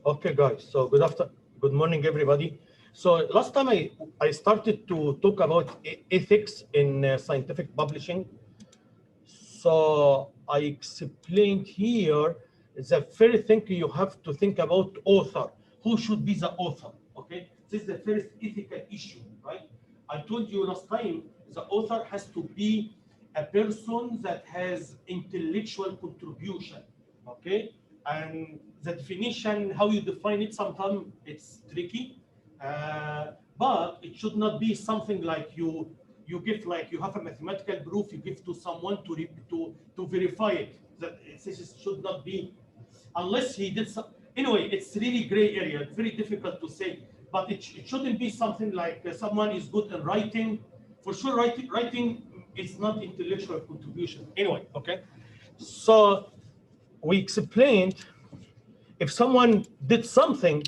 Okay, guys. So good morning, everybody. So last time I started to talk about ethics in scientific publishing. So I explained here the first thing you have to think about author. Who should be the author? Okay, this is the first ethical issue, right? I told you last time the author has to be a person that has intellectual contribution. Okay, and the definition, how you define it, sometimes it's tricky, but it should not be something like you give, like you have a mathematical proof you give to someone to verify it. That should not be, unless he did some. Anyway, it's really gray area. It's very difficult to say, but it shouldn't be something like someone is good in writing. For sure, writing is not intellectual contribution. Anyway, okay. So we explained if someone did something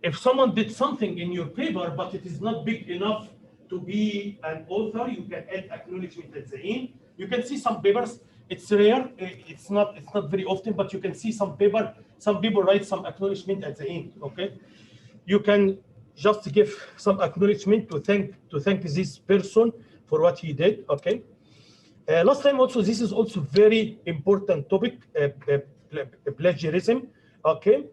in your paper, but it is not big enough to be an author, you can add acknowledgement at the end. You can see some papers, it's rare, it's not very often, but you can see some people write some acknowledgement at the end, okay? You can just give some acknowledgement to thank this person for what he did, okay? Last time also, this is also very important topic, plagiarism, okay?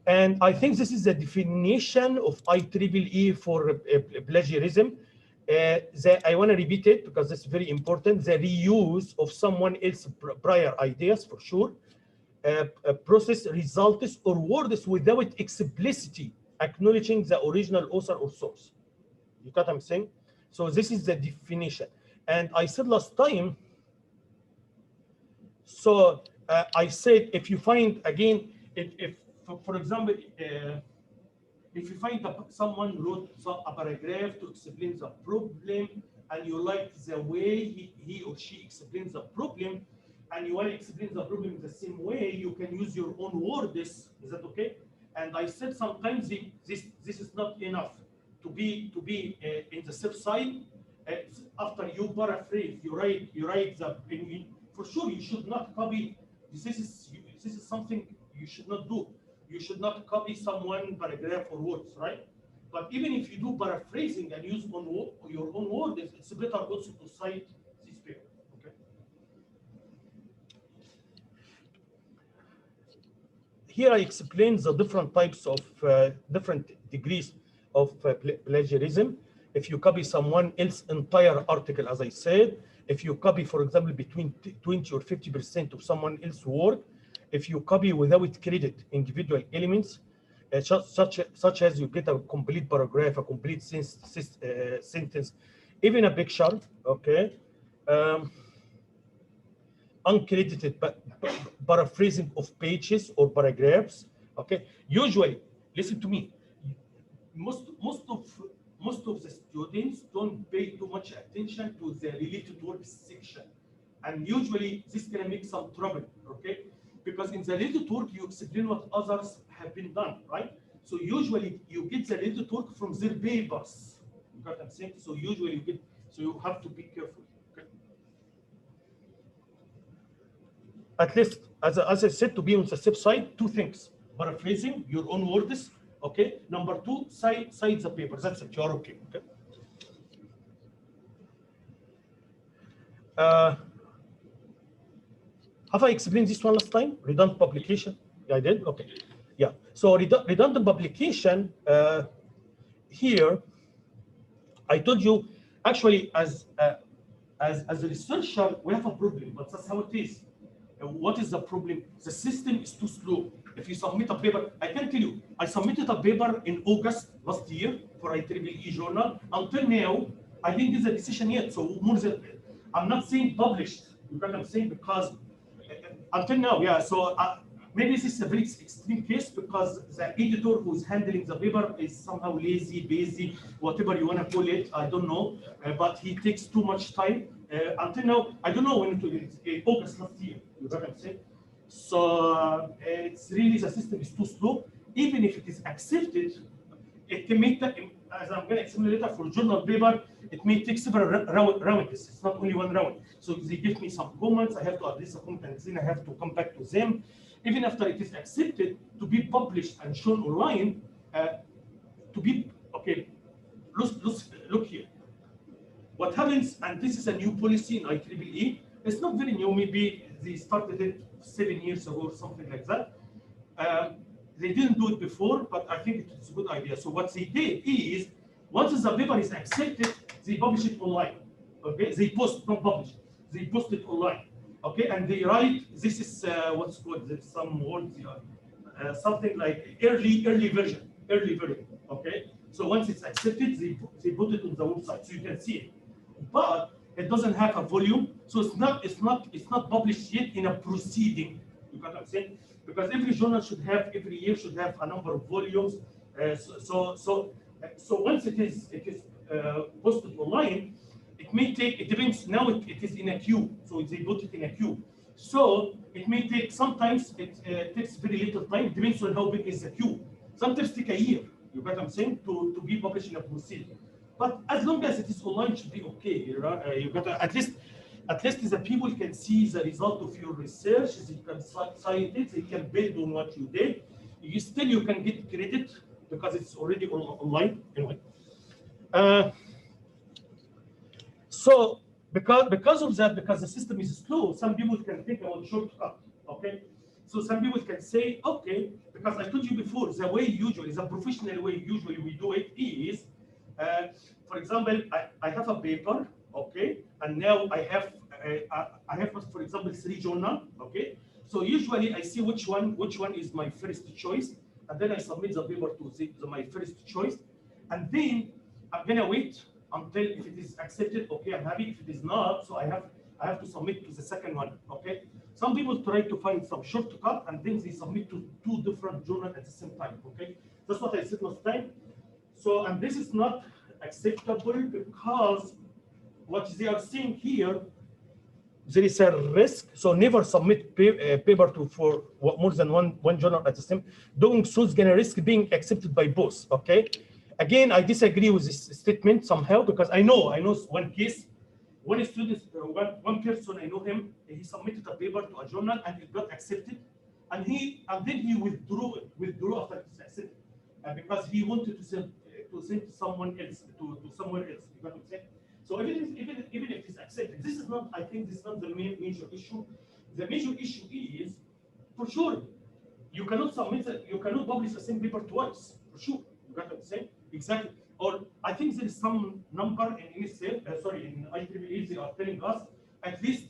And I think this is the definition of IEEE for plagiarism. I want to repeat it because it's very important. The reuse of someone else's prior ideas, for sure. Process, results, or words without explicitly acknowledging the original author or source. You got what I'm saying? So this is the definition. And I said last time, so I said if you find, again, if for example, if you find someone wrote a paragraph to explain the problem, and you like the way he or she explains the problem, and you want to explain the problem in the same way, you can use your own words. Is that okay? And I said sometimes this is not enough to be in the safe side. After you paraphrase, you write the. For sure, you should not copy. This is something you should not do. You should not copy someone paragraph or words, right? But even if you do paraphrasing and use your own words, it's better also to cite this paper. Okay. Here I explain the different types of different degrees of plagiarism. If you copy someone else's entire article, as I said, if you copy, for example, between 20 or 50% of someone else's work, if you copy without credit individual elements, such as you get a complete paragraph, a complete sentence, even a picture, okay, uncredited paraphrasing of pages or paragraphs, okay. Usually, listen to me, most of the students don't pay too much attention to the related work section, and usually this can make some trouble, okay. Because in the related work, you explain what others have been done, right? So usually you get the related work from their papers. You got what I'm saying? So usually you have to be careful. Okay? At least, as I said, to be on the safe side, two things: paraphrasing your own words. Okay. Number two, cite the paper. That's it. You're okay. Okay. Have I explained this one last time? Redundant publication? Yeah, I did? Okay. Yeah. So redundant publication, here, I told you, actually, as a researcher, we have a problem, but that's how it is. What is the problem? The system is too slow. If you submit a paper, I can tell you, I submitted a paper in August last year for IEEE journal. Until now, I didn't get the decision yet. So more than, I'm not saying published. You know what I'm saying? Because until now, yeah. So maybe this is a very extreme case because the editor who's handling the paper is somehow lazy, busy, whatever you want to call it. I don't know, but he takes too much time. Until now, I don't know when it August last year. You know what I'm saying? So it's really, the system is too slow. Even if it is accepted, it can make that, as I'm going to explain later, for journal paper, it may take several rounds. It's not only one round. So they give me some comments, I have to address the comments, and then I have to come back to them. even after it is accepted to be published and shown online, to be, okay, look here. What happens, and this is a new policy in IEEE, it's not very new, maybe they started it 7 years ago or something like that. They didn't do it before, but I think it's a good idea. So what they did is, once the paper is accepted, they publish it online. Okay, they post, not publish, they post it online. Okay, and they write, this is what's called, there's some words here, something like early version. Okay, so once it's accepted, they put it on the website so you can see it. But it doesn't have a volume, so it's not published yet in a proceeding. You got what I'm saying? Because every journal every year should have a number of volumes. So once it is posted online, it may take, it depends, now it is in a queue, so they put it in a queue. So it may take, sometimes it takes very little time, depends on how big is the queue. Sometimes take a year, you got what I'm saying, to be published in a proceeding. But as long as it is online, it should be okay. You got at least the people can see the result of your research. They can cite it. They can build on what you did. You can get credit because it's already online anyway. So because of that, because the system is slow, some people can think about shortcut. Okay. So some people can say, okay, because I told you before, the professional way usually we do it is, for example, I have a paper, okay, and now I have, for example, 3 journals, okay. So usually I see which one is my first choice, and then I submit the paper to my first choice, and then I'm gonna wait until if it is accepted, okay, I'm happy. If it is not, so I have to submit to the second one, okay. Some people try to find some shortcut, and then they submit to 2 different journals at the same time, okay. That's what I said last time. So, and this is not acceptable because what they are saying here, there is a risk. So never submit paper for more than one journal at the same. Doing so is going to risk being accepted by both. Okay. Again, I disagree with this statement somehow because I know one case, one student, one person, I know him. He submitted a paper to a journal and it got accepted, and then he withdrew after it was accepted because he wanted to send to someone else, to somewhere else. You got what I'm saying? So even if it is accepted, this is not, I think this is not the major issue. The major issue is, for sure, you cannot publish the same paper twice, for sure. You got what I'm saying? Exactly. Or I think there is some number in IEEE they are telling us at least,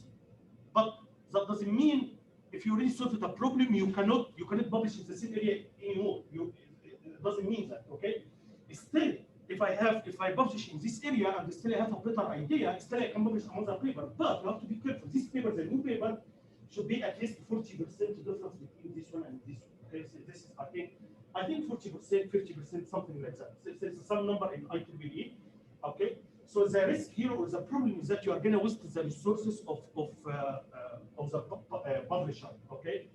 but that doesn't mean if you already solved a problem, you cannot publish in the same area anymore. It doesn't mean that, okay? Still, if I publish in this area and still I have a better idea, still I can publish another paper. But you have to be careful. This paper, the new paper, should be at least 40% difference between this one and this one. Okay, so this is I think 40%, 50%, something like that. So there's some number in IEEE. Okay, so the risk here or the problem is that you are going to waste the resources of the publisher. Okay,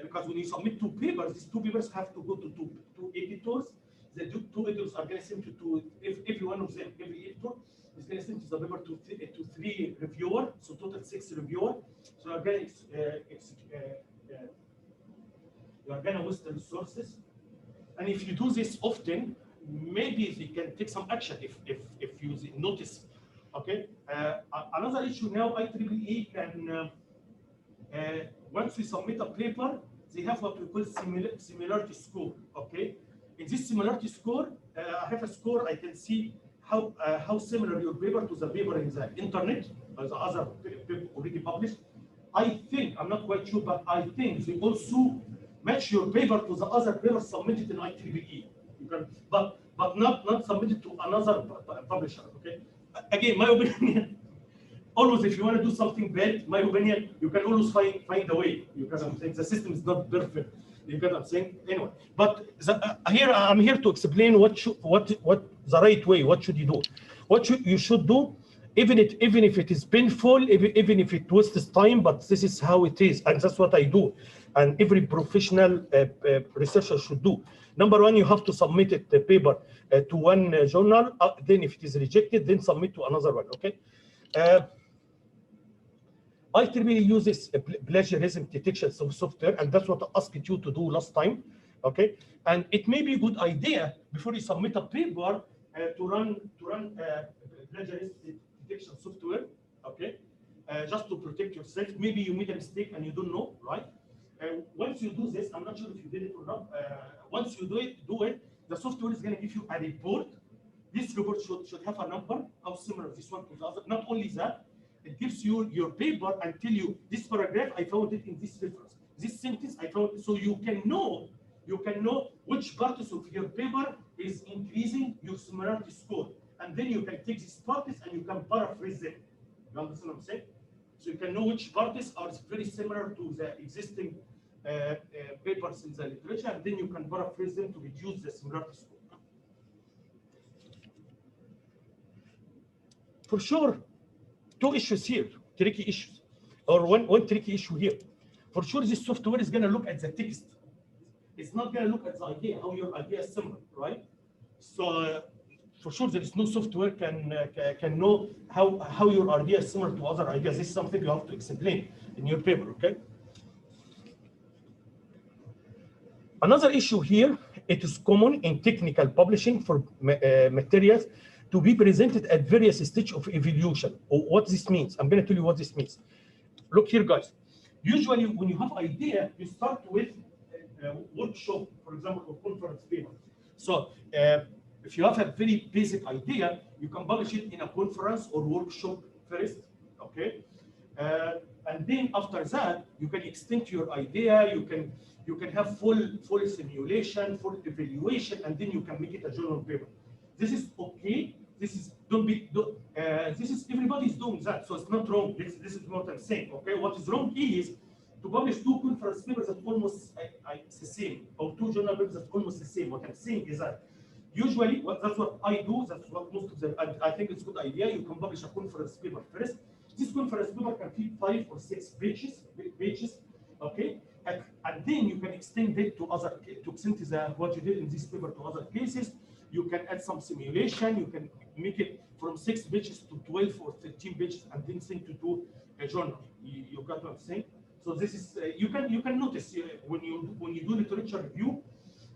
because when you submit 2 papers, these 2 papers have to go to two editors. The 2 editors are going to send to every one of them, every editor is going to send the paper to 3 reviewers, so total 6 reviewers. So you're going to waste the resources. And if you do this often, maybe they can take some action if you notice. Okay. Another issue now, IEEE can once we submit a paper, they have what we call similarity score. Okay. In this similarity score, I have a score. I can see how similar your paper to the paper in the internet, or the other paper already published. I think, I'm not quite sure, but I think they also match your paper to the other paper submitted in IEEE. You can, but not submitted to another publisher. Okay. Again, my opinion. Always, if you want to do something bad, my opinion, you can always find a way. You get what I'm saying? The system is not perfect. You get what I'm saying? Anyway, but here I'm here to explain what the right way. What should you do? What you should do, even if it is painful, even if it wastes time. But this is how it is, and that's what I do, and every professional researcher should do. Number 1, you have to submit the paper to one journal. Then, if it is rejected, then submit to another one. Okay. IEEE uses a plagiarism detection software, and that's what I asked you to do last time. Okay, and it may be a good idea before you submit a paper to run plagiarism detection software. Okay, just to protect yourself. Maybe you made a mistake and you don't know, right? Once you do this, I'm not sure if you did it or not. Once you do it, the software is going to give you a report. This report should have a number, how similar this one to the other. Not only that, it gives you your paper and tell you this paragraph I found it in this reference. This sentence I found it, so you can know which parts of your paper is increasing your similarity score, and then you can take these parts and you can paraphrase them. You understand what I'm saying? So you can know which parts are very similar to the existing papers in the literature, and then you can paraphrase them to reduce the similarity score. For sure, two issues here, tricky issues, or one tricky issue here. For sure, this software is going to look at the text. It's not going to look at the idea, how your idea is similar, right? So for sure, there is no software can know how your idea is similar to other ideas. This is something you have to explain in your paper, okay? Another issue here, it is common in technical publishing for materials to be presented at various stages of evolution. Or what this means, I'm going to tell you what this means. Look here, guys. Usually, when you have idea, you start with a workshop, for example, or conference paper. So, if you have a very basic idea, you can publish it in a conference or workshop first, okay? And then after that, you can extend your idea. You can have full simulation, full evaluation, and then you can make it a journal paper. This is okay. This is everybody's doing that, so it's not wrong. This is what I'm saying. Okay, what is wrong is to publish two conference papers that almost the same, or two journal papers that almost the same. What I'm saying is that usually that's what I do. That's what most of them. I think it's a good idea. You can publish a conference paper first. This conference paper can be 5 or 6 pages. Okay, and then you can extend it to extend what you did in this paper to other cases. You can add some simulation. You can make it from 6 pages to 12 or 13 pages, and then send it to a journal. You got what I'm saying? So this is you can notice when you do literature review,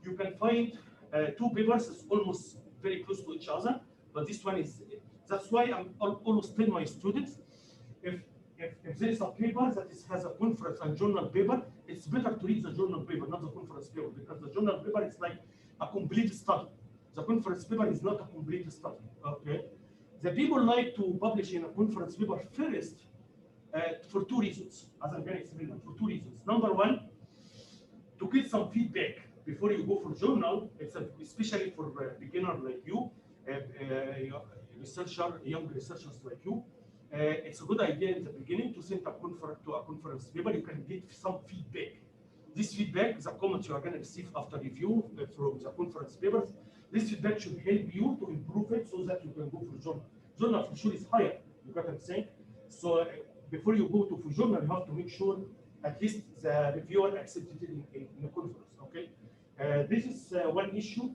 you can find 2 papers is almost very close to each other, but this one is. That's why I'm always tell my students, if there is a paper that has a conference and journal paper, it's better to read the journal paper, not the conference paper, because the journal paper is like a complete study. The conference paper is not a complete study. Okay, the people like to publish in a conference paper first for 2 reasons, as I'm going to explain. For 2 reasons. Number one, to get some feedback before you go for journal. It's especially for beginner like you, young researchers like you. It's a good idea in the beginning to send a conference paper. You can get some feedback. This feedback is a comment you are going to receive after review from the conference papers. This feedback should help you to improve it so that you can go for journal. Journal for sure is higher. You got what I'm saying? So before you go to for journal, you have to make sure at least the reviewer accepted it in the conference. Okay. This is one issue.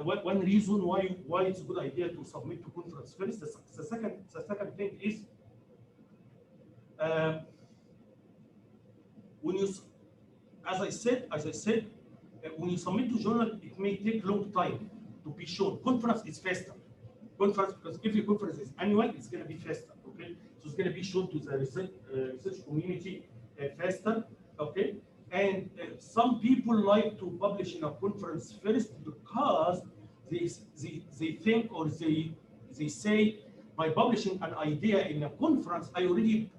One reason why it's a good idea to submit to conference first. The second thing is when you, as I said, when you submit to journal, it may take long time to be shown. Conference is faster. Conference, because every conference is annual, it's going to be faster. Okay, so it's going to be shown to the research community faster. Okay. And some people like to publish in a conference first because they think, or they say, by publishing an idea in a conference, I already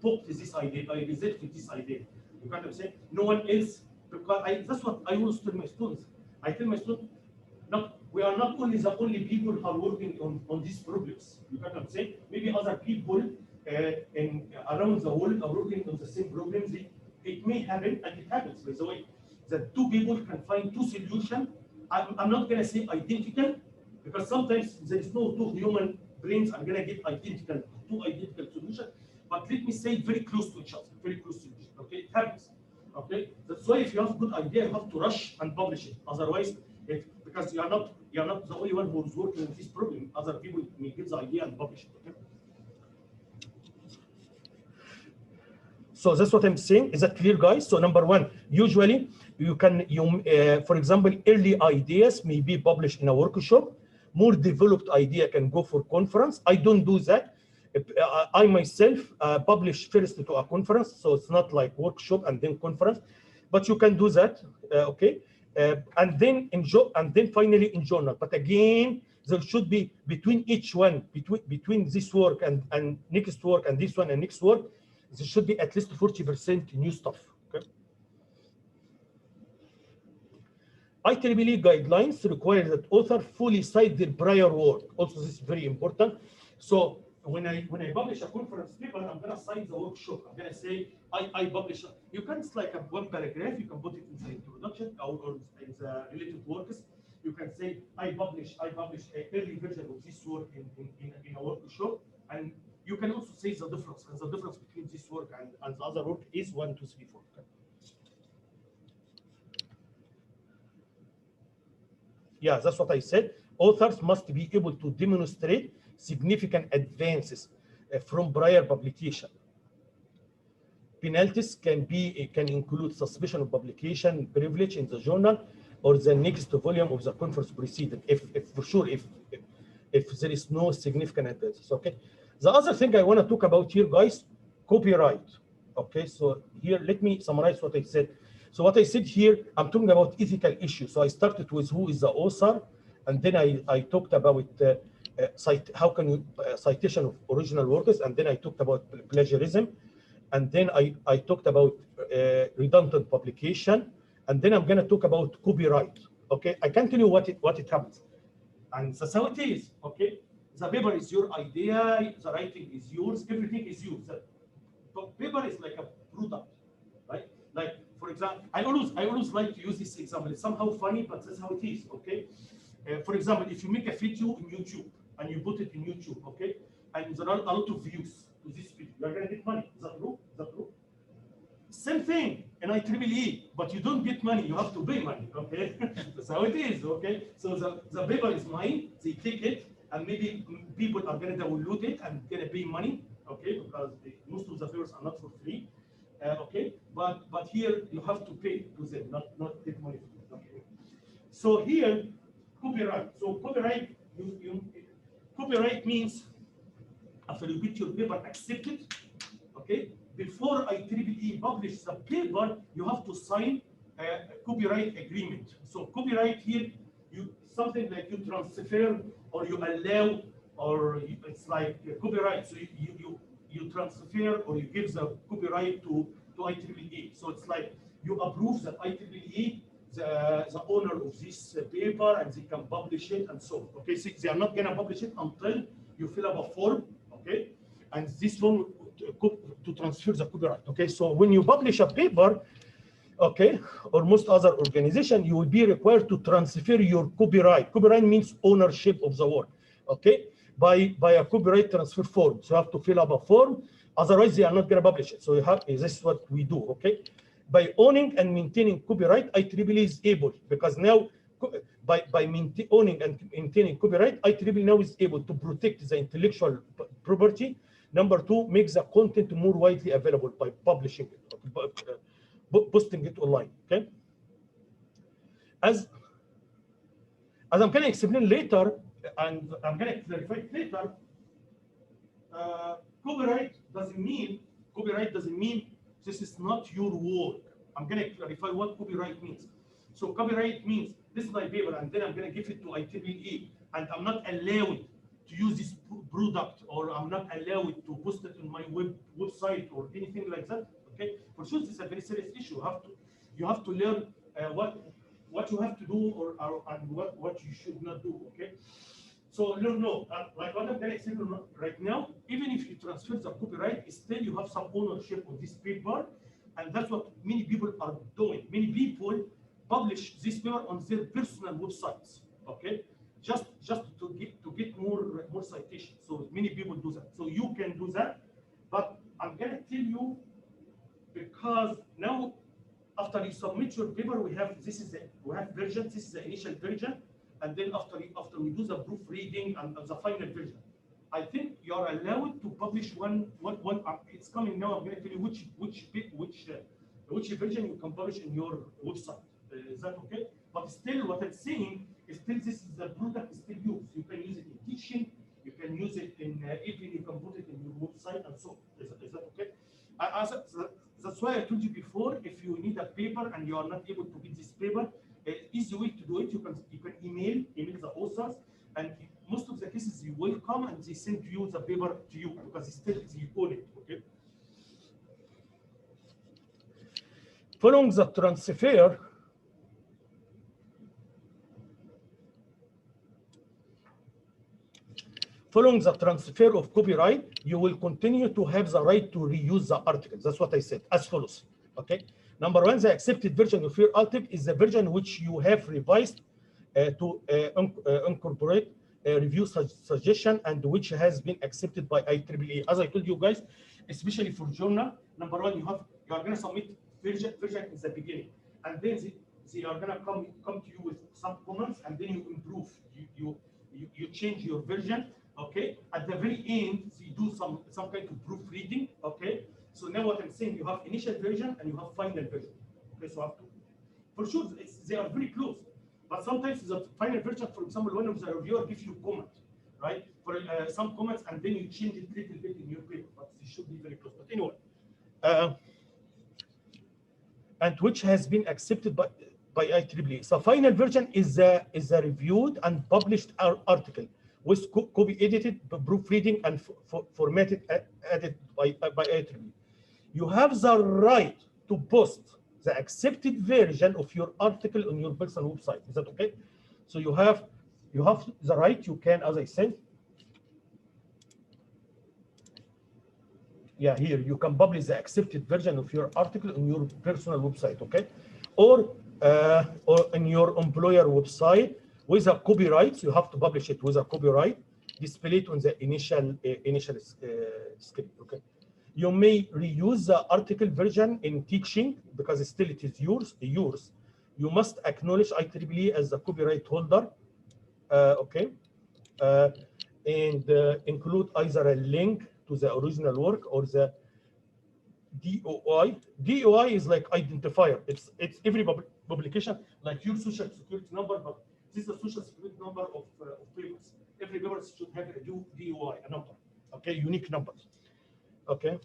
poked this idea, I rejected this idea. You got what I'm saying? No one else, because that's what I always tell my students. I tell my students, we are not only the only people who are working on these problems. You got what I'm saying? Maybe other people around the world are working on the same problems. It may happen, and it happens, by the way, that 2 people can find 2 solutions. I'm not going to say identical, because sometimes there is no 2 human brains are going to get two identical solutions. But let me say very close to each other, very close to each other. Okay, it happens. Okay, that's why if you have a good idea, you have to rush and publish it. Otherwise, because you are not the only one who is working on this problem. Other people may get the idea and publish it. Okay. So that's what I'm saying. Is that clear, guys? So number one, usually you can, for example, early ideas may be published in a workshop. More developed idea can go for conference. I don't do that. I myself publish first to a conference, so it's not like workshop and then conference, but you can do that, okay? And then finally in journal. But again, there should be between each one, between this work and next work and this one and next work, there should be at least 40% new stuff. Okay. IEEE guidelines require that author fully cite their prior work. Also, this is very important. So when I publish a conference paper, I'm gonna cite the workshop. I'm gonna say I publish. You can, it's like a one paragraph. You can put it in the introduction or in the related works. You can say I published an early version of this work in a workshop, and you can also say the difference. And the difference between this work and the other work is 1, 2, 3, 4. Okay. Yeah, that's what I said. Authors must be able to demonstrate significant advances from prior publication. Penalties can include suspicion of publication privilege in the journal or the next volume of the conference proceeding, if there is no significant advances. Okay. The other thing I want to talk about here, guys, copyright. Okay, so here let me summarize what I said. So what I said here, I'm talking about ethical issues. So I started with who is the author, and then I talked about how can you citation of original works, and then I talked about plagiarism, and then I talked about redundant publication, and then I'm going to talk about copyright. Okay, I can't tell you what it happens, and that's how it is. Okay, the paper is your idea, the writing is yours, everything is yours. The paper is like a product, right? Like, for example, I always like to use this example. It's somehow funny, but that's how it is. Okay, for example, if you make a video in YouTube and you put it in YouTube, okay, and there are a lot of views to this video, you're gonna get money. Is that true? Is that true? Same thing in IEEE, but you don't get money, you have to pay money, okay? That's how it is, okay? So the paper is mine, they take it, and maybe people are gonna download it and gonna pay money, okay? Because most of the papers are not for free, okay? But here you have to pay to them, not take money from them, okay? So here, copyright. So copyright, copyright means after you get your paper accepted, okay? Before IEEE publish the paper, you have to sign a copyright agreement. So copyright here, something like you transfer or you allow, or it's like copyright. So you transfer or you give the copyright to IEEE. So it's like you approve that IEEE the owner of this paper and they can publish it and so on. Okay, so they are not gonna publish it until you fill up a form. Okay, and this form to transfer the copyright. Okay, so when you publish a paper, okay, or most other organization, you will be required to transfer your copyright. Copyright means ownership of the work, okay, by a copyright transfer form. So you have to fill up a form, otherwise they are not going to publish it. So you have, this is what we do, okay. By owning and maintaining copyright, IEEE is able, because now by owning and maintaining copyright, IEEE now is able to protect the intellectual property. Number two, make the content more widely available by publishing it, posting it online. Okay. As I'm going to explain later, and I'm going to clarify it later, copyright doesn't mean this is not your work. I'm going to clarify what copyright means. So copyright means this is my paper, and then I'm going to give it to IEEE, and I'm not allowed to use this product, or I'm not allowed to post it on my website or anything like that. Okay, for sure, this is a very serious issue. You have to learn what you have to do and what you should not do. Okay, so no, like what I'm going to explain right now, even if you transfer the copyright, still you have some ownership of this paper, and that's what many people are doing. Many people publish this paper on their personal websites. Okay. Just to get more citations. So many people do that. So you can do that, but I'm gonna tell you, because now after you submit your paper, we have version. This is the initial version, and then after we do the proofreading and the final version. I think you are allowed to publish one. It's coming now. I'm going to tell you which version you can publish in your website. Is that okay? But still, what I'm saying is still this is the product is still used. You can use it in teaching. You can use it in even you can put it in your website and so. Is that okay? That's why I told you before. If you need a paper and you are not able to get this paper, easy way to do it. You can email the authors, and most of the cases you will come and they send you the paper to you because still you own it. Okay. Following the transfer. Following the transfer of copyright, you will continue to have the right to reuse the article. That's what I said, as follows. Okay. Number one, the accepted version of your article is the version which you have revised to incorporate a review suggestion and which has been accepted by IEEE. As I told you guys, especially for journal, number one, you are going to submit version in the beginning, and then they are going to come to you with some comments, and then you improve. You change your version. Okay, at the very end, you do some kind of proofreading. Okay, so now what I'm saying, you have initial version and you have final version. Okay, so for sure they are very close, but sometimes the final version, for example, one of the reviewer gives you comment, right, for some comments, and then you change it a little bit in your paper, but it should be very close. But anyway, and which has been accepted by IEEE. So final version is a reviewed and published article with copy edited, proofreading, and formatted, added by IEEE. You have the right to post the accepted version of your article on your personal website. Is that okay? So you have the right. You can, as I said, yeah, here you can publish the accepted version of your article on your personal website, okay, or in your employer website with a copyright. You have to publish it with a copyright, display it on the initial script, okay. You may reuse the article version in teaching because still it is yours. You must acknowledge IEEE as the copyright holder, okay, and include either a link to the original work or the DOI. DOI is like identifier. It's every publication, like your social security number, but this is the social security number of papers. Every paper should have a DOI, a number, okay, unique number. Okay.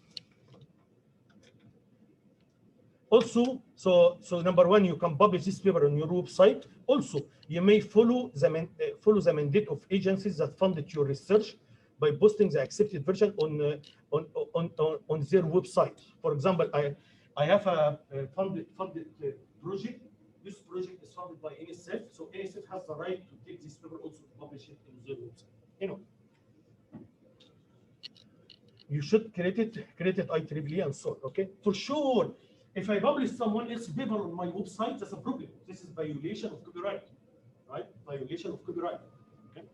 Also, so number one, you can publish this paper on your website. Also, you may follow the mandate of agencies that funded your research by posting the accepted version on their website. For example, I have a funded project. This project is funded by NSF, so NSF has the right to take this paper also to publish it in their website. You know, you should create it IEEE and so on. Okay, for sure. If I publish someone else's paper on my website, that's a problem. This is violation of copyright, right? Violation of copyright. Okay.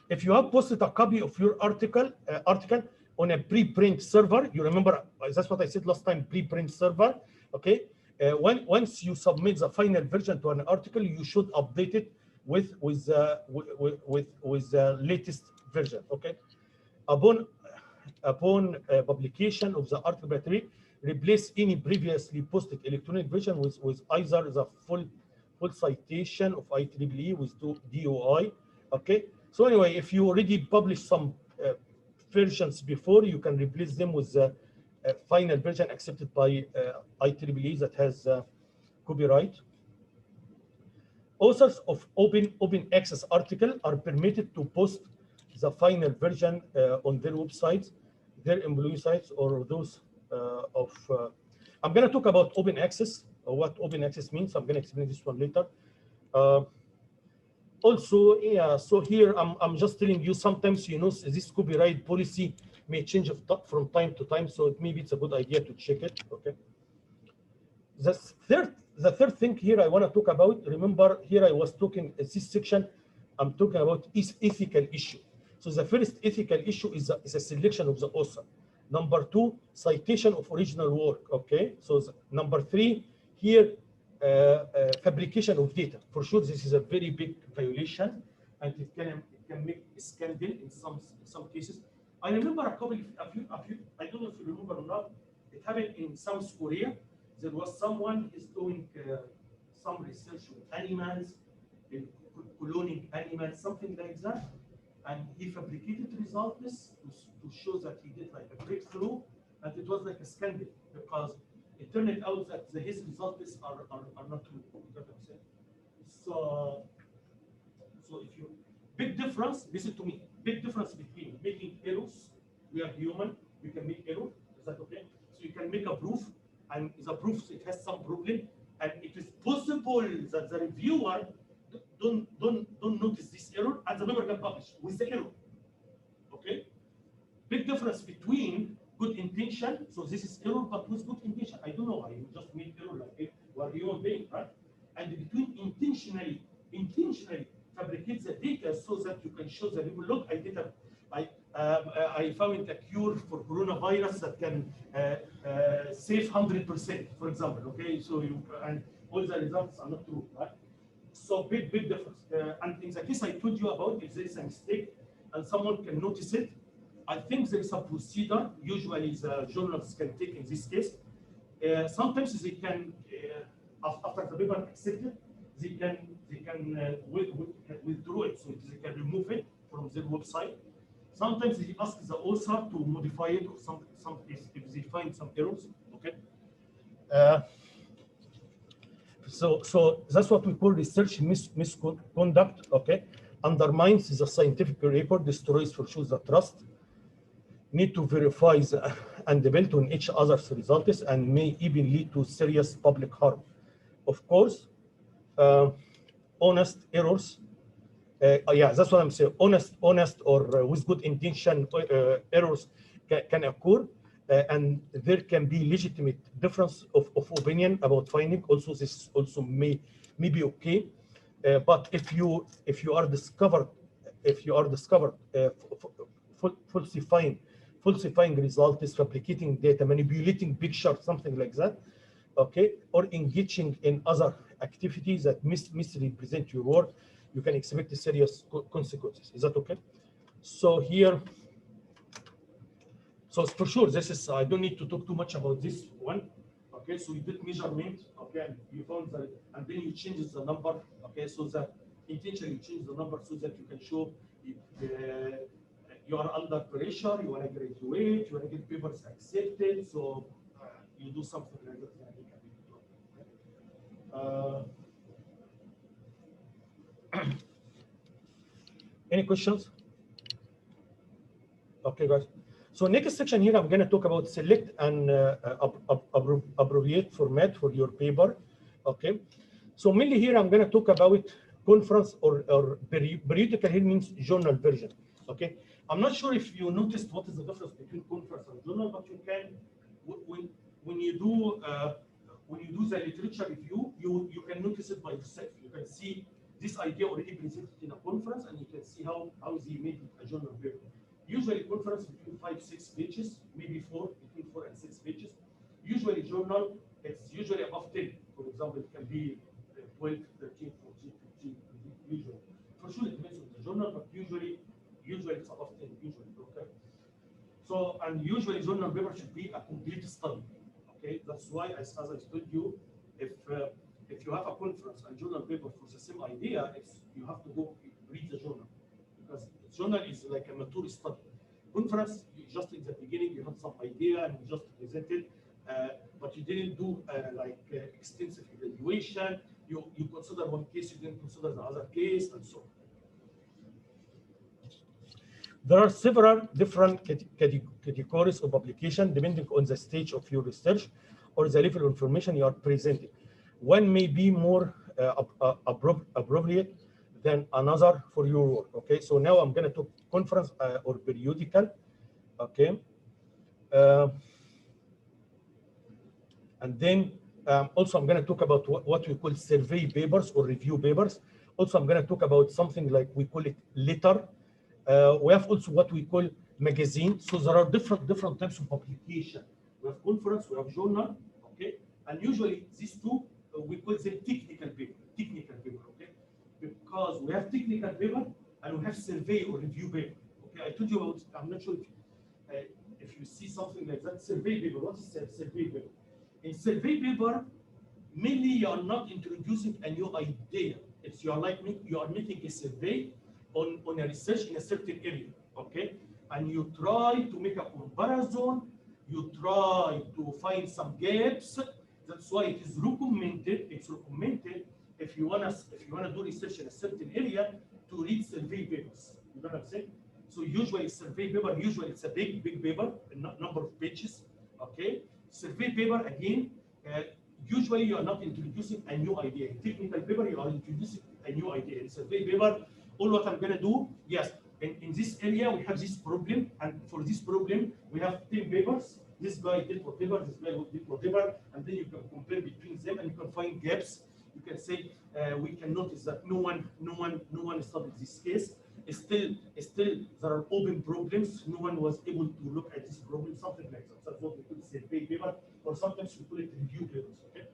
If you have posted a copy of your article on a preprint server, you remember that's what I said last time. Preprint server. Okay. Once you submit the final version to an article, you should update it with the latest version. Okay. Upon publication of the article by IEEE, replace any previously posted electronic version with either the full citation of IEEE with DOI. Okay. So anyway, if you already published some versions before, you can replace them with the final version accepted by IEEE that has copyright. Authors of open access article are permitted to post the final version on their websites, their employee sites, or those I'm going to talk about open access, or what open access means. I'm going to explain this one later. Also, yeah, so here I'm just telling you, sometimes, you know, this copyright policy may change from time to time, so maybe it's a good idea to check it. Okay. The third thing here I want to talk about, remember here I was talking, in this section, I'm talking about ethical issue. So the first ethical issue is a selection of the author. Number two, citation of original work. Okay. So number three, here, fabrication of data. For sure, this is a very big violation, and can make a scandal in some cases. I remember a few, I don't know if you remember or not, it happened in South Korea. There was someone is doing some research with animals, in cloning animals, something like that. And he fabricated results to show that he did like a breakthrough, and it was like a scandal because it turned out that his results are not true. You get what I'm saying? So if you big difference, listen to me, big difference between making errors, we are human, we can make error, is that okay? So you can make a proof, and the proof it has some problem, and it is possible that the reviewer don't notice this error, and the paper can publish with the error. Okay? Big difference between good intention, so this is error but with good intention. I don't know why you just made error like it, we are human being, right? And between intentionally fabricate the data so that you can show the people, look, I found a cure for coronavirus that can save 100%, for example. Okay, so and all the results are not true, right? So big difference. And in the case I told you about, if there is a mistake and someone can notice it, I think there is a procedure. Usually the journals can take in this case. Sometimes they can, after the paper accepted, they can withdraw it, so they can remove it from their website. Sometimes they ask the author to modify it, or some if they find some errors. Okay. So that's what we call research misconduct. Okay, undermines the scientific record, destroys for sure the trust. Need to verify and build on each other's results, and may even lead to serious public harm. Of course, honest errors. Yeah, that's what I'm saying. Honest or with good intention errors can occur, and there can be legitimate difference of opinion about finding. Also, this also may be okay, but if you are discovered falsifying results, fabricating data, manipulating pictures, something like that, okay, or engaging in other activities that misrepresent your work, you can expect serious consequences. Is that okay? So here, so for sure, this is, I don't need to talk too much about this one. Okay, so you did measurement, okay, and you found that, and then you change the number, okay, so that intentionally you change the number so that you can show you are under pressure, you want to graduate, you want to get papers accepted, so you do something like that. Any questions? Okay, guys. So next section here, I'm going to talk about select and abbreviate format for your paper. Okay. So mainly here, I'm going to talk about conference or periodical. Here means journal version. Okay. I'm not sure if you noticed what is the difference between conference and journal, but you can, when you do the literature review, you can notice it by yourself. You can see this idea already presented in a conference, and you can see how they made a journal paper. Usually conference between 5-6 pages, maybe between 4 and 6 pages. Usually journal, it's usually above 10. For example, it can be 12, 13, 14, 15, usually. For sure, it depends on the journal, but usually it's above 10, usually, okay? So, and usually journal paper should be a complete study, okay? That's why, as I told you, if you have a conference and journal paper for the same idea, you have to go read the journal. Because journal is like a mature study. Conference, just in the beginning, you had some idea and you just presented, but you didn't do extensive evaluation. You consider one case, you didn't consider the other case, and so on. There are several different categories of publication depending on the stage of your research or the level of information you are presenting. One may be more appropriate than another for your work. Okay, so now I'm going to talk conference or periodical. Okay, and then also I'm going to talk about what we call survey papers or review papers. Also, I'm going to talk about something like we call it letter. We have also what we call magazine. So there are different types of publication. We have conference, we have journal. Okay, and usually these two we call them technical paper. Okay. Because we have technical paper and we have survey or review paper. Okay, I told you about. I'm not sure if you see something like that. Survey paper. What is survey paper? In survey paper, mainly you are not introducing a new idea. It's you are like you are making a survey on a research in a certain area. Okay, and you try to make a comparison. You try to find some gaps. That's why it is recommended. It's recommended if you wanna do research in a certain area to read survey papers. You know what I'm saying? So usually survey paper, usually it's a big paper, a number of pages. Okay, survey paper again. Usually you are not introducing a new idea. In technical paper, you are introducing a new idea. In survey paper, all what I'm gonna do, yes, in this area we have this problem, and for this problem we have 10 papers. This guy did whatever, this guy did whatever, and then you can compare between them, and you can find gaps. You can say we can notice that no one studied this case. Still there are open problems. No one was able to look at this problem. Something like that. That's what we call survey paper, or sometimes we call it review papers. Okay.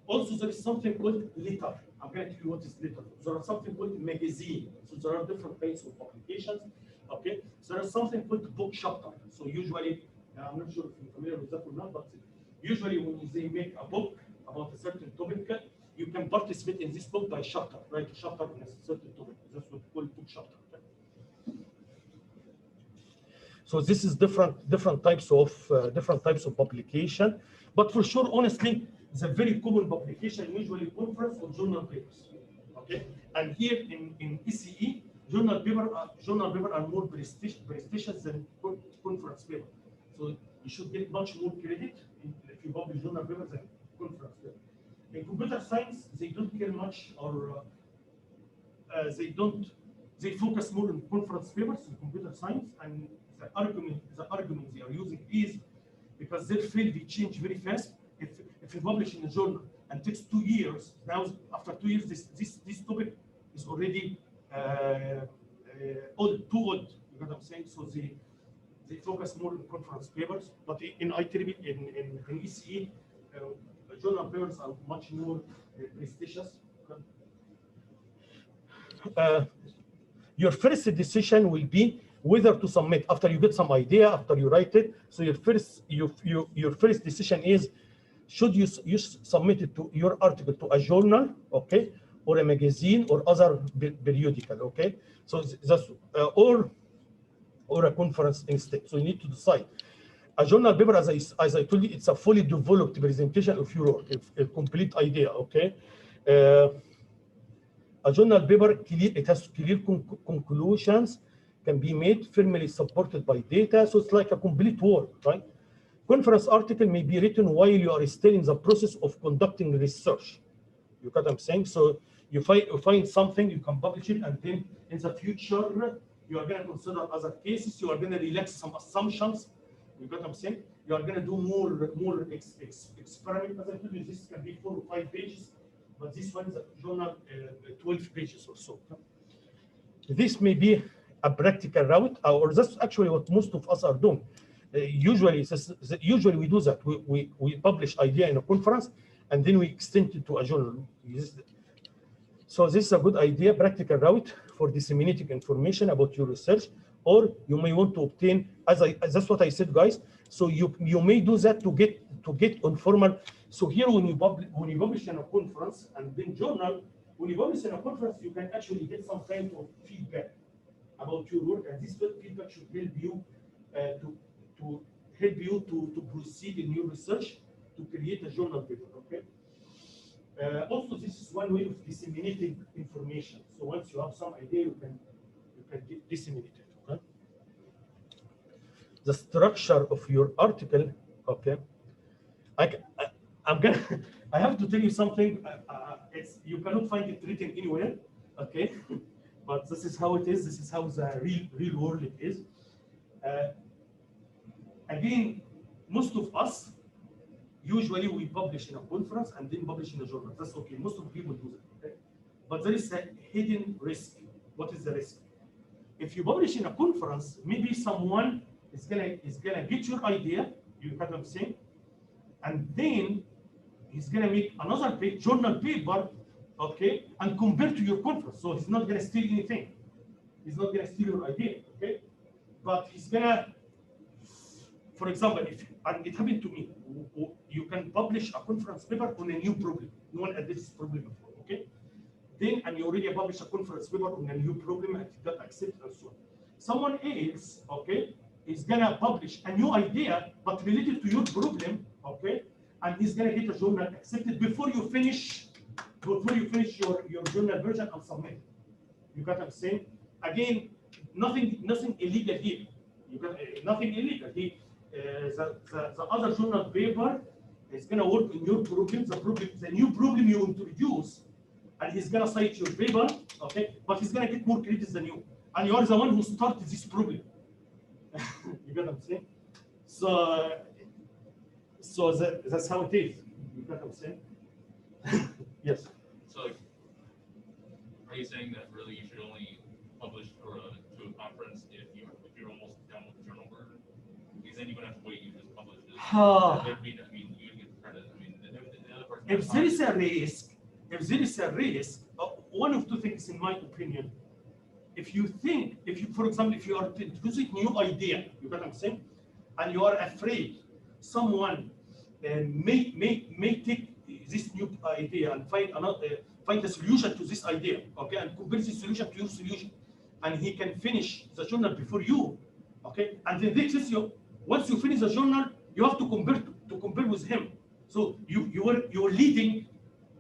Also, there is something called letter. I'm going to tell you what is letter. There is something called magazine. So there are different kinds of publications. Okay. So there is something called book chapter. So usually, I'm not sure if you're familiar with that or not, but usually when they make a book about a certain topic, you can participate in this book by chapter, right? Chapter in a certain topic. That's what we call book chapter. Okay? So this is different types of publication, but for sure, honestly, it's a very common publication, usually conference or journal papers. Okay, and here in ECE, journal paper are more prestigious than conference paper. So you should get much more credit if you publish journal paper than conference paper. In computer science, they don't care much, or they focus more on conference papers in computer science, and the argument they are using is because their field they change very fast. If you publish in a journal and takes 2 years, now after 2 years this topic is already old, too old. You know what I'm saying? So they focus more on conference papers, but in IEEE, in ECE, journal papers are much more prestigious. Your first decision will be whether to submit after you get some idea, after you write it. So your first decision is, should you submit it to your article to a journal, okay, or a magazine or other periodical, okay. So that's or a conference instead. So you need to decide. A journal paper, as I told you, it's a fully developed presentation of your work, a complete idea, okay. A journal paper, it has clear conclusions, can be made, firmly supported by data, so it's like a complete work, right? Conference article may be written while you are still in the process of conducting research. You get what I'm saying? So you find something, you can publish it, and then in the future, you are going to consider other cases, you are going to relax some assumptions. You get what I'm saying? You are going to do more experiment. As I told you, this can be 4 or 5 pages, but this one is a journal 12 pages or so. This may be a practical route, or that's actually what most of us are doing. Usually we do that. We publish idea in a conference, and then we extend it to a journal. So this is a good idea, practical route for disseminating information about your research, or you may want to obtain, that's what I said, guys. So you may do that to get informal. So here, when you publish in a conference and then journal, when you publish in a conference, you can actually get some kind of feedback about your work, and this feedback should help you to proceed in your research to create a journal paper. Okay. Also, this is one way of disseminating information. So once you have some idea, you can disseminate it. Okay. The structure of your article. Okay. I have to tell you something. You cannot find it written anywhere. Okay. But this is how it is. This is how the real world it is. Again, most of us, usually we publish in a conference and then publish in a journal. That's okay. Most of the people do that. Okay? But there is a hidden risk. What is the risk? If you publish in a conference, maybe someone is gonna get your idea. You get what I'm saying? And then he's gonna make another journal paper, okay, and compare to your conference. So he's not gonna steal anything. He's not gonna steal your idea, okay? But he's gonna, for example, and it happened to me, you can publish a conference paper on a new problem. No one had this problem before, okay? Then, and you already published a conference paper on a new problem and it got accepted and so on. Someone else, okay, is gonna publish a new idea but related to your problem, okay, and he's gonna get a journal accepted before you finish your journal version and submit. You got what I'm saying? Again, nothing illegal here. You got nothing illegal. The other journal paper is gonna work in your problem, the new problem you introduce, and he's gonna cite your paper, okay, but he's gonna get more credit than you. And you are the one who started this problem. You get what I'm saying? So that's how it is. You get what I'm saying? Yes. So, are you saying that really you should only publish to a conference if you're almost done with the journal version? Because then you're gonna have to wait. You just publish it. I mean, you get credit. I mean, the other person. If there is a risk, one of two things, in my opinion. For example, if you are introducing new idea, you get what I'm saying, and you are afraid someone may take this new idea and find a solution to this idea, okay, and compare this solution to your solution, and he can finish the journal before you, okay, and then this is once you finish the journal, you have to compare with him. So you were leading,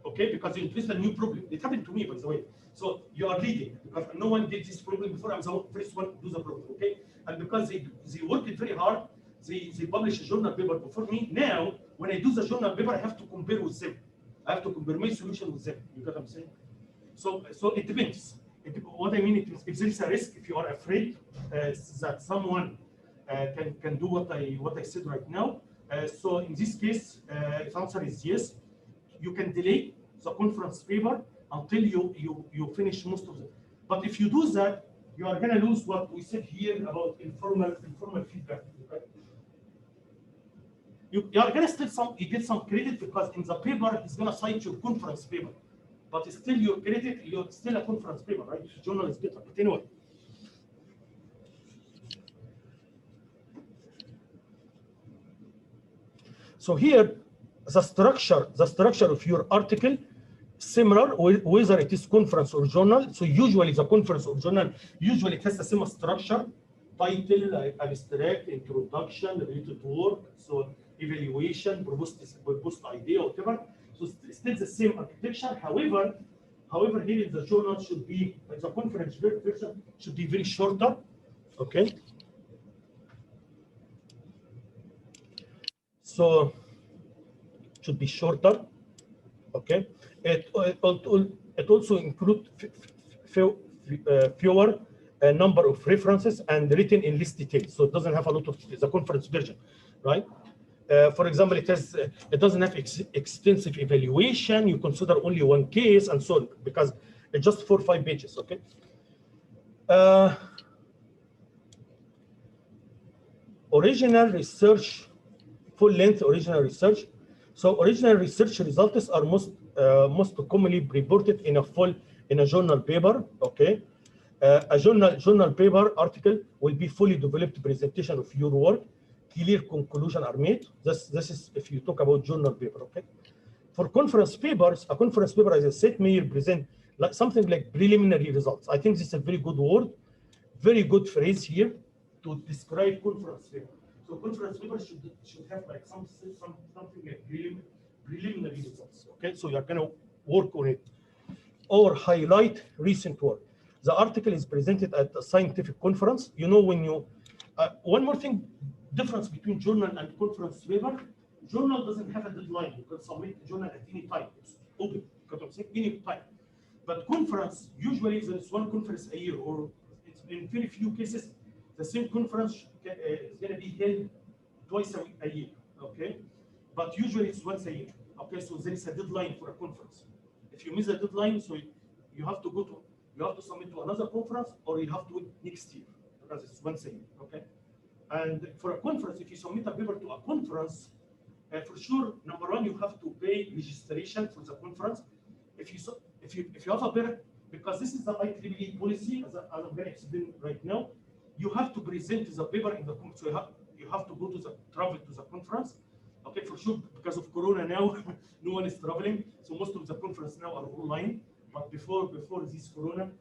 okay, because you introduced a new problem. It happened to me, by the way. So you are leading because no one did this problem before. I'm the first one to do the problem, okay? And because they worked very hard, they published a journal paper before me. Now, when I do the journal paper, I have to compare with them. I have to compare my solution with them. You get what I'm saying? So it depends. What I mean, if there is a risk, if you are afraid that someone can do what I said right now. So in this case, if answer is yes, you can delay the conference paper until you finish most of it. But if you do that, you are going to lose what we said here about informal feedback. Okay? You are going to still get some credit because in the paper he's going to cite your conference paper, but still your credit, you're still a conference paper, right? The journal is better. But anyway. So here, the structure of your article, similar whether it is conference or journal. So usually the conference or journal usually it has the same structure: title, abstract, introduction, related work, so evaluation, proposed idea, whatever. So still the same architecture. However, here the journal should be, the conference version should be very shorter. Okay. So should be shorter. Okay. It also includes fewer number of references and written in less detail. So it doesn't have a lot of the conference version, right? For example, it doesn't have extensive evaluation. You consider only one case and so on because it's just 4 or 5 pages. Okay. Original research, full-length original research. So original research results are most commonly reported in a journal paper. Okay, a journal paper article will be fully developed presentation of your work. Clear conclusion are made. This is if you talk about journal paper. Okay, for conference papers, a conference paper, as I said, may present like something like preliminary results. I think this is a very good word, very good phrase here to describe conference paper. So conference paper should have like something like preliminary results. Okay, so you're going to work on it or highlight recent work. The article is presented at a scientific conference. You know, when you one more thing, difference between journal and conference paper. Journal doesn't have a deadline. You can submit the journal at any time. It's open. Any time. But conference, usually there's one conference a year, or it's in very few cases the same conference is going to be held twice a year. Okay, but usually it's once a year. Okay, so there is a deadline for a conference. If you miss the deadline, so you have to submit to another conference, or you have to wait next year because it's once a year. Okay, and for a conference, if you submit a paper to a conference, for sure, number one, you have to pay registration for the conference. If you have a paper because this is the IEEE policy, as I'm going to explain right now. You have to present the paper in the conference. So you have to go to travel to the conference. Okay, for sure, because of Corona now, no one is traveling. So most of the conference now are online. But before this Corona,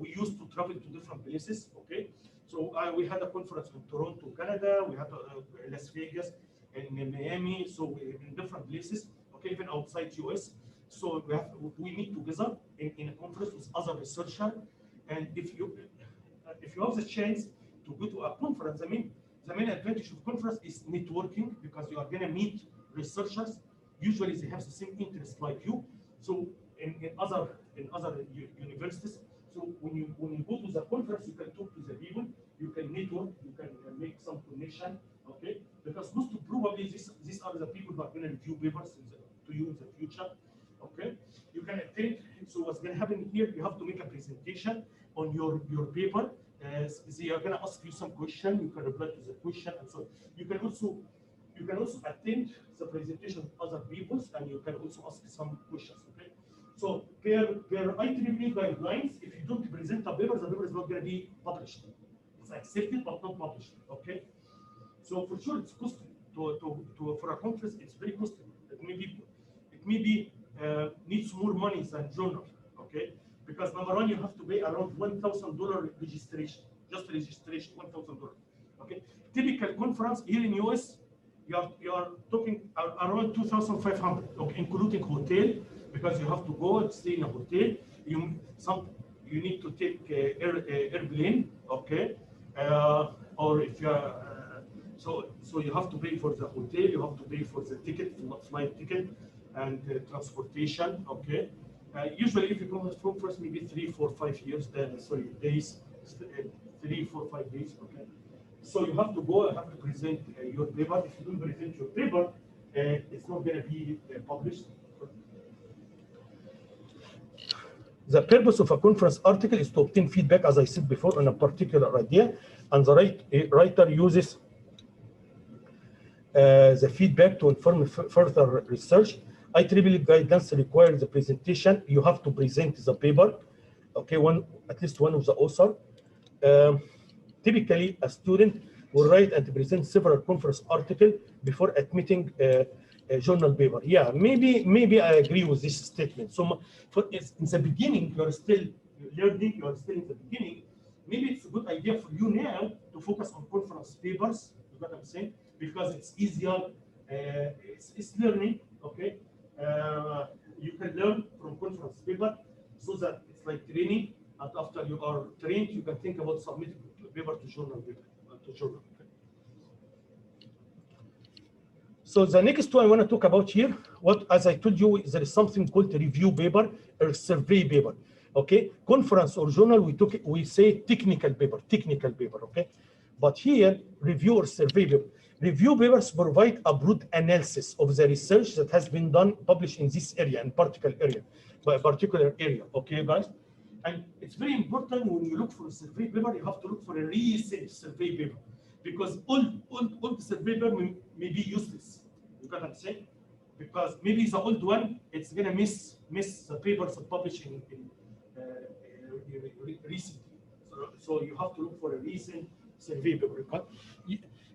we used to travel to different places. Okay, so we had a conference in Toronto, Canada. We had Las Vegas and in Miami. So in different places. Okay, even outside US. So we meet together in a conference with other researchers. And if you have the chance to go to a conference, I mean, the main advantage of conference is networking, because you are going to meet researchers. Usually they have the same interest like you. So in other universities. So when you go to the conference, you can talk to the people, you can network, you can make some connection. Okay, because most probably these are the people who are going to review papers to you in the future. Okay, you can attend. So what's going to happen here? You have to make a presentation on your paper. They are going to ask you some question. You can reply to the question, and so you can also attend the presentation of other people, and you can also ask some questions. Okay, so per IEEE guidelines, if you don't present a paper, the paper is not going to be published. It's accepted but not published. Okay, so for sure it's costly for a conference. It's very costly. It may be needs more money than journal. Okay. Because number one, you have to pay around $1,000 registration, just registration, $1,000. Okay, typical conference here in US, you are talking around 2,500, okay, including hotel, because you have to go and stay in a hotel. You need to take airplane, okay, or if you are so you have to pay for the hotel, you have to pay for the ticket, flight ticket, and transportation, okay. Usually, if you come from first, maybe 3, 4, 5 years, days, 3, 4, 5 days. Okay, so you have to go and have to present your paper. If you don't present your paper, it's not going to be published. The purpose of a conference article is to obtain feedback, as I said before, on a particular idea, and the writer uses the feedback to inform further research. IEEE guidance requires the presentation. You have to present the paper, okay, at least one of the author. Typically, a student will write and present several conference articles before admitting a journal paper. Yeah, maybe I agree with this statement. So in the beginning, you're still learning, you're still in the beginning. Maybe it's a good idea for you now to focus on conference papers, you know what I'm saying? Because it's easier, it's learning, okay? You can learn from conference paper, so that it's like training, and after you are trained, you can think about submitting paper to journal paper, Okay? So the next one I want to talk about here, as I told you, there is something called a review paper or survey paper. Okay, conference or journal, we say technical paper, okay? But here, review or survey paper. Review papers provide a broad analysis of the research that has been done, published in this area, in particular area, okay, guys? And it's very important when you look for a survey paper, you have to look for a recent survey paper, because old survey paper may be useless. You got what I'm saying? Because maybe the old one, it's gonna miss the papers published in recently. So you have to look for a recent survey paper.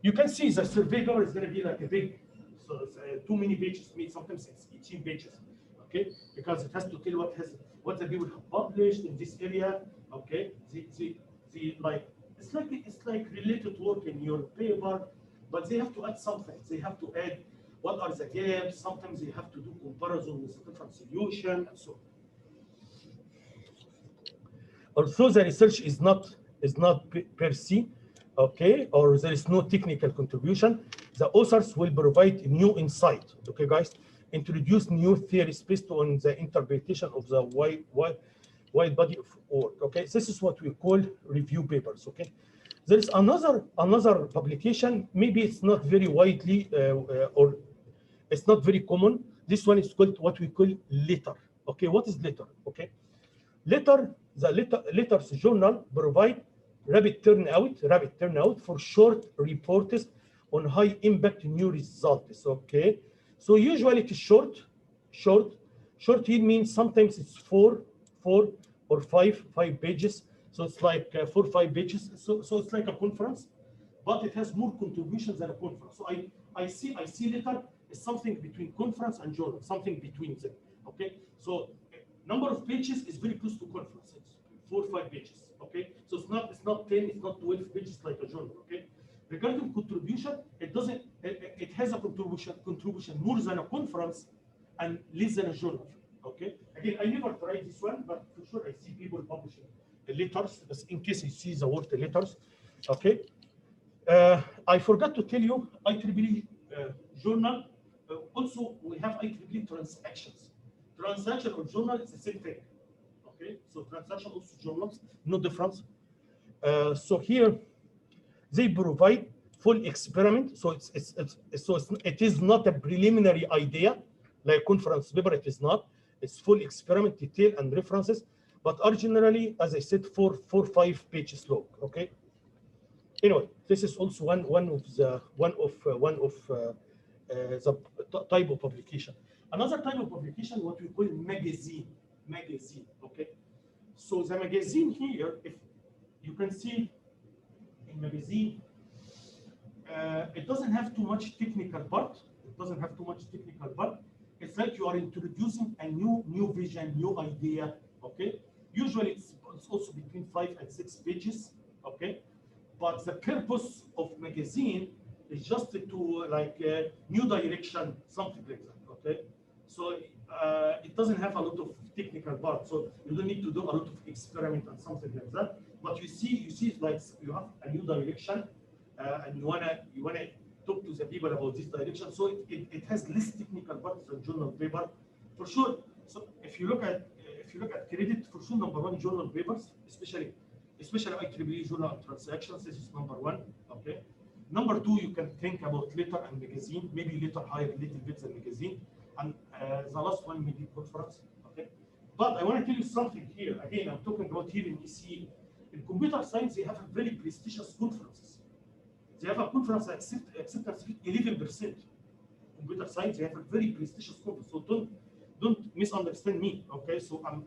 You can see the survey paper is going to be like a big, so it's, too many pages. Sometimes it's 18 pages, okay? Because it has to tell what the people have published in this area, okay? The like it's like related work in your paper, but they have to add something. They have to add what are the gaps. Sometimes they have to do comparison with a different solution, and so. Although the research is not per se, okay, or there is no technical contribution, the authors will provide new insight, okay, guys, introduce new theories based on the interpretation of the wide body of work, okay? This is what we call review papers, okay? There is another publication, maybe it's not very widely, or it's not very common. This one is called what we call letter, okay? What is letter, okay? Letters journal provide rapid turnout for short reports on high impact new results. Okay, so usually it is short here means sometimes it's 4 or five pages. So it's like 4 or 5 pages. So it's like a conference, but it has more contributions than a conference. So I see letter is something between conference and journal, something between them. Okay, so number of pages is very close to conference. It's 4 or 5 pages. Okay, so it's not 10, it's not 12 pages like a journal. Okay, regarding contribution, it has a contribution more than a conference and less than a journal. Okay, again, I never tried this one, but for sure I see people publishing the letters, in case you see the word letters. Okay, I forgot to tell you IEEE journal. Also, we have IEEE transactions. Transaction or journal is the same thing. Okay, so transaction also journals, no difference. So here they provide full experiment. So it is not a preliminary idea like conference paper. It is not. It's full experiment, detail and references, but are generally, as I said, 4 or 5 pages long. Okay. Anyway, this is also one of the type of publication. Another type of publication, what we call magazine. Okay. So the magazine here, if you can see in magazine, it doesn't have too much technical part. It's like you are introducing a new vision, new idea. Okay. Usually it's also between 5 and 6 pages. Okay. But the purpose of magazine is just to like new direction, something like that. Okay. So it doesn't have a lot of technical part. So you don't need to do a lot of experiment and something like that. But you see like you have a new direction, and you wanna talk to the people about this direction. So it has less technical parts than journal paper, for sure. So if you look at credit, for sure, number 1 journal papers, especially IEEE journal and transactions. This is number 1. Okay. Number 2, you can think about letter and magazine, maybe letter higher a little bit than magazine, and the last one maybe conference. Okay. But I want to tell you something here. Again, I'm talking about here in ECE. In computer science, they have a very prestigious conferences. They have a conference acceptance rate 11%. Computer science, they have a very prestigious conference. So don't misunderstand me. Okay, so I'm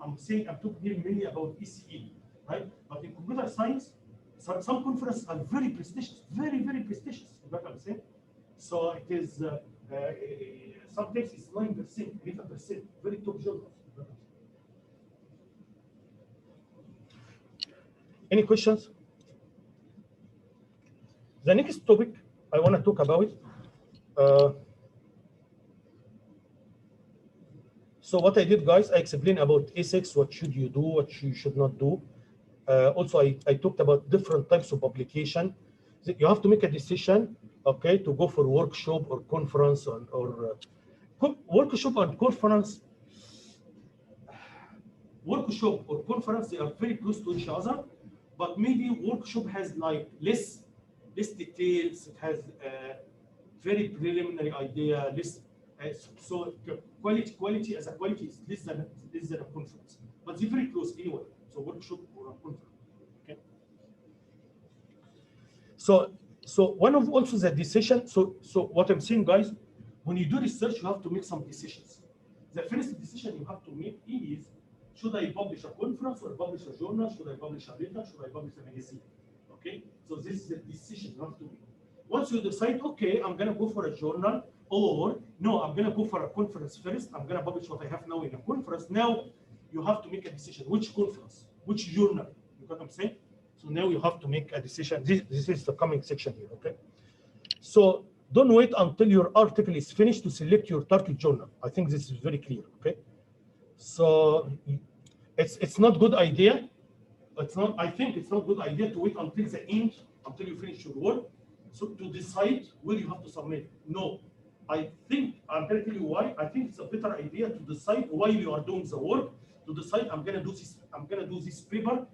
talking here mainly about ECE, right? But in computer science, some conferences are very prestigious, very prestigious. You know what I'm saying? So it is sometimes it's 9%, 11%, very top journals. Any questions? The next topic I want to talk about. So what I did, guys, I explained about ethics, what should you do, what you should not do. Also, I talked about different types of publication. You have to make a decision, okay, to go for workshop or conference or workshop and conference. Workshop or conference, they are very close to each other, but maybe workshop has like less details. It has very preliminary idea, less. So quality as a quality is less than a conference, but they're very close anyway. So workshop or a conference. Okay. So one of also the decision. So what I'm saying, guys, when you do research, you have to make some decisions. The first decision you have to make is, should I publish a conference or publish a journal? Should I publish a letter? Should I publish a magazine? Okay. So this is the decision you have to make. Once you decide, okay, I'm gonna go for a journal, or no, I'm gonna go for a conference first. I'm gonna publish what I have now in a conference. Now you have to make a decision. Which conference? Which journal? You got what I'm saying? So now you have to make a decision. This is the coming section here. Okay. So don't wait until your article is finished to select your target journal. I think this is very clear. Okay. So it's not good idea. I think it's not good idea to wait until the end, until you finish your work, so to decide where you have to submit. No, I think I'm going to tell you why. I think it's a better idea to decide while you are doing the work. To decide, I'm going to do this paper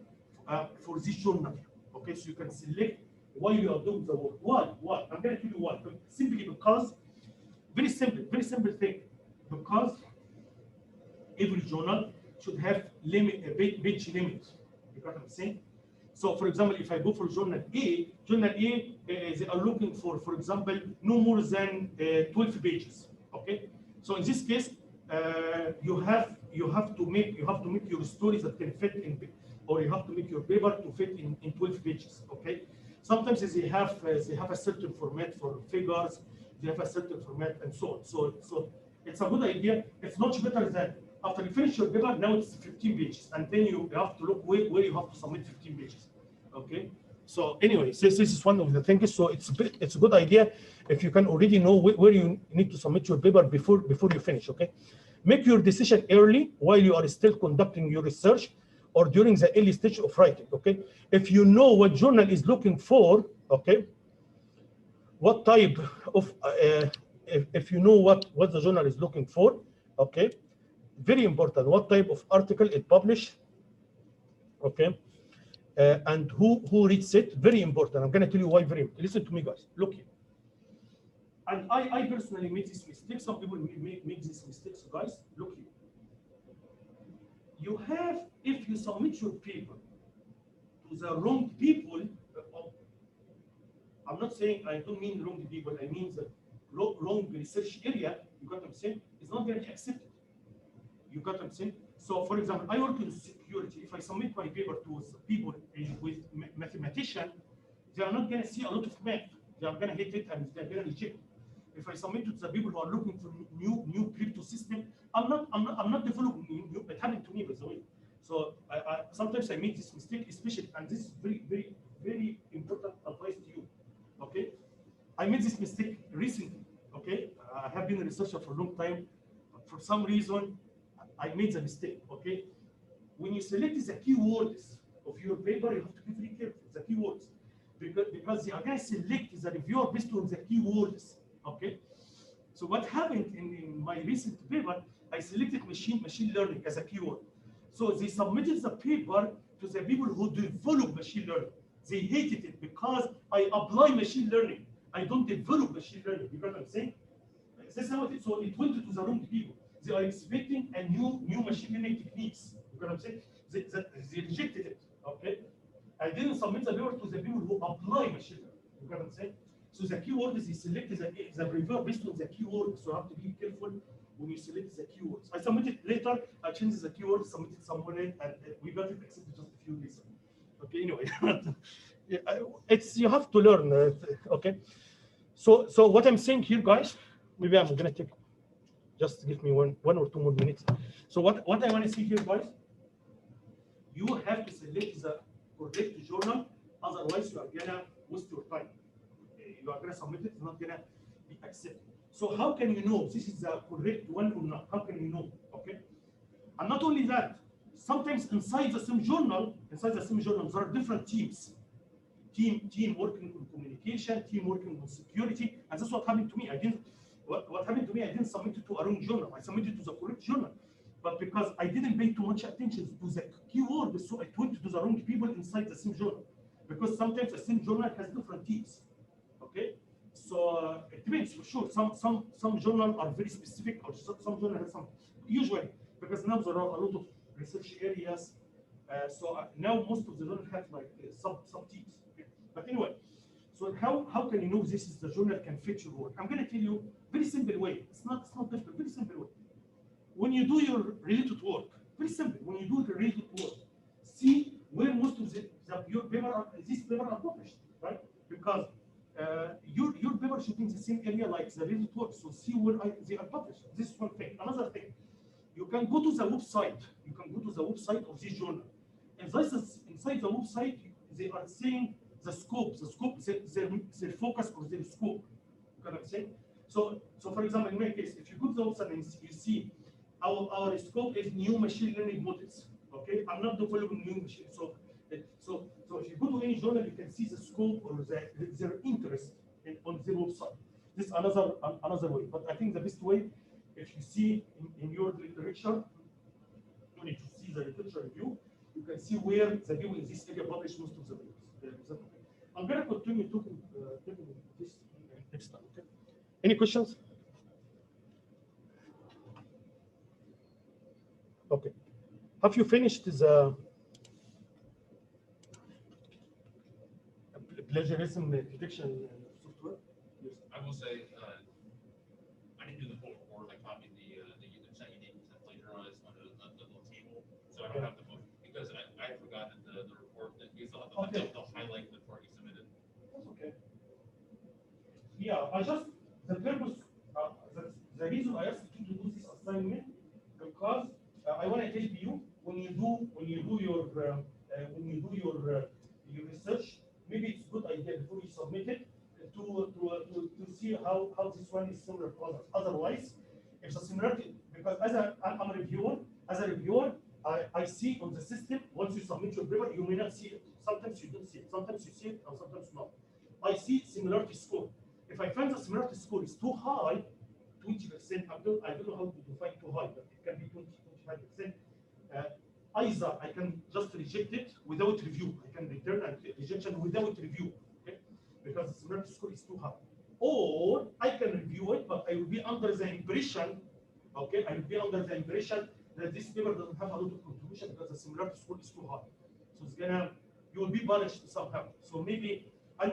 for this journal. Okay, so you can select while you are doing the work. Why? I'm going to tell you why. Simply because, very simple thing. Because every journal should have page limit. You got what I'm saying? So, for example, if I go for journal A, they are looking for example, no more than 12 pages. Okay. So in this case, you you have to make your stories that can fit in, or you have to make your paper to fit in 12 pages. Okay. Sometimes they have a certain format for figures, they have a certain format and so on. So it's a good idea. It's much better than after you finish your paper, now it's 15 pages, and then you have to look where you have to submit 15 pages. Okay. So anyway, this is one of the things. So it's a good idea if you can already know where you need to submit your paper before you finish. Okay. Make your decision early while you are still conducting your research or during the early stage of writing. Okay. If you know what journal is looking for, okay, what type of if you know what the journal is looking for, okay, very important, what type of article it published, okay, and who reads it, very important. I'm going to tell you why very important. Listen to me, guys. Look here. And I personally made this mistake. Some people make these mistakes, guys. Look here. You have, if you submit your paper to the wrong people, I'm not saying, I don't mean wrong people, I mean the wrong research area, you got what I'm saying, it's not going to be accepted. You got what I'm saying? So, for example, I work in security. If I submit my paper to people with mathematician, they are not going to see a lot of math. They are going to hate it and they're going to reject it. If I submit to the people who are looking for new crypto system, I'm not developing new. It happened to me, by the way. So sometimes I make this mistake, especially, and this is very important advice to you. Okay, I made this mistake recently. Okay, I have been a researcher for a long time. For some reason, I made the mistake. Okay, when you select the keywords of your paper, you have to be very careful. The keywords, because they are going to select the reviewer based on the keywords. Okay, so what happened in my recent paper, I selected machine learning as a keyword. So they submitted the paper to the people who develop machine learning. They hated it because I apply machine learning. I don't develop machine learning. You know what I'm saying? That's how it is. So it went to the wrong people. They are expecting a new machine learning techniques. You know what I'm saying? They rejected it. Okay. I didn't submit the paper to the people who apply machine learning. You know what I'm saying? So the keywords is selected the reviewer based on the keywords. So you have to be careful when you select the keywords. I submitted later. I changed the keyword, submitted somewhere, and we got it accepted just a few days ago. Okay. Anyway, it's you have to learn. Okay. So what I'm saying here, guys, maybe I'm gonna take. Just give me one or two more minutes. So what I want to see here, guys, you have to select the correct journal. Otherwise, you are gonna waste your time. You are gonna submit it, it's not gonna be accepted. So how can you know this is the correct one or not? How can you know? Okay. And not only that, sometimes inside the same journal, there are different teams. Team working on communication, team working on security, and that's what happened to me. What happened to me, I didn't submit it to a wrong journal. I submitted to the correct journal. But because I didn't pay too much attention to the keyword, so it went to the wrong people inside the same journal. Because sometimes the same journal has different teams. Okay? So it depends for sure. Some journals are very specific, or some journals have some. Usually, because now there are a lot of research areas. So now most of the journals have like sub teams. Okay? But anyway, so how can you know this is the journal can fit your work? I'm going to tell you very simple way. It's not difficult. Very simple way. When you do your related work, very simple. When you do the related work, see where most of your paper these paper are published, right? Because your paper should be in the same area like the related work. So see where they are published. This is one thing. Another thing, you can go to the website. You can go to the website of this journal. And inside the website, they are saying the scope, their focus or their scope. You know what I'm saying? So for example, in my case, if you go to the website and you see our scope is new machine learning models. Okay, I'm not developing new machine. So if you go to any journal, you can see the scope or their interest on their website. This is another way. But I think the best way, if you see in your literature, when you see the literature review, you can see where the people in this area publish most of the papers. I'm going to continue talking this next time. Okay? Any questions? Okay. Have you finished the plagiarism detection software? Yes. I will say, I didn't do the full report. I copied the site you did plagiarized under don't have the book, because I forgot that the report, that we still have the, Okay. they'll highlight the report you submitted. That's okay. Yeah, I just, the purpose, the reason I asked you to do this assignment, because I want to tell you, when you do your research, maybe it's a good idea before you submit it to see how this one is similar to others. Otherwise, if the similarity, because I'm a reviewer, I see on the system, once you submit your paper, you may not see it. Sometimes you don't see it, sometimes you see it, and sometimes not. I see similarity score. If I find the similarity score is too high, 20%, I don't know how to define too high, but it can be 20, 25%. Either I can just reject it without review. I can return a rejection without review, okay? Because the similarity score is too high. Or I can review it, but I will be under the impression, okay? I will be under the impression that this paper doesn't have a lot of contribution because the similarity score is too high. So it's gonna, you will be punished somehow. So maybe the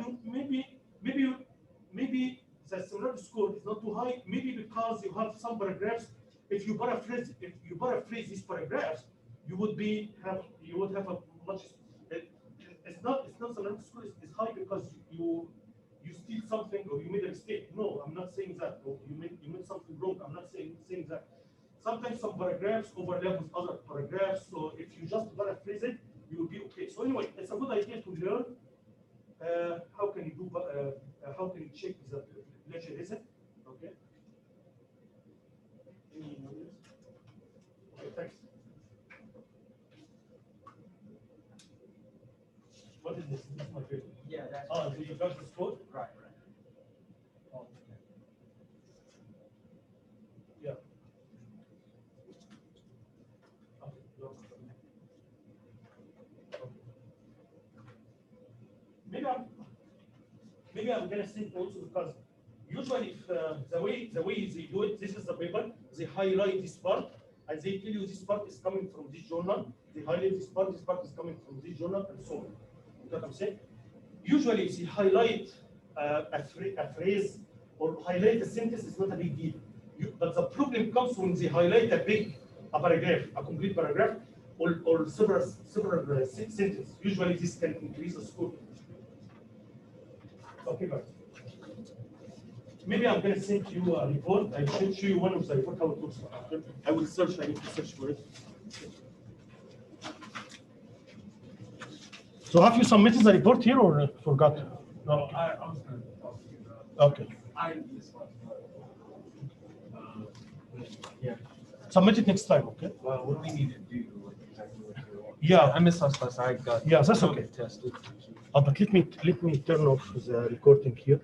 similarity score is not too high. Maybe because you have some paragraphs. If you paraphrase these paragraphs, you would have a much. It's not similarity score is high because you steal something or you made a mistake. No, I'm not saying that. Or you made something wrong. I'm not saying that. Sometimes some paragraphs overlap with other paragraphs. So if you just paraphrase it, you will be okay. So anyway, it's a good idea to learn. How can you do? How can you check the plagiarism? Okay. Okay, thanks. What is this? This is my favorite. Yeah, that's. Oh, so you got this code? Right. Oh, okay. Yeah. Okay. Maybe I'm gonna think also because usually if the way they do it, this is the paper, they highlight this part and they tell you this part is coming from this journal. They highlight this part is coming from this journal, and so on. You know what I'm saying? Usually if they highlight a phrase or highlight a sentence, it's not a big deal. But the problem comes when they highlight a paragraph, a complete paragraph, or several sentences. Usually this can increase the score. Okay, guys. Maybe I'm going to send you a report. I will show you one of the report how it looks like. I will search. I need to search for it. So have you submitted the report here or forgot? No. I was going to. Okay. I missed one. Yeah. Submit it next time. Okay. Well, what do we need to do? Like exactly what you want? Yeah. I missed last class. I got. Yeah, that's okay. Tested. But let me turn off the recording here.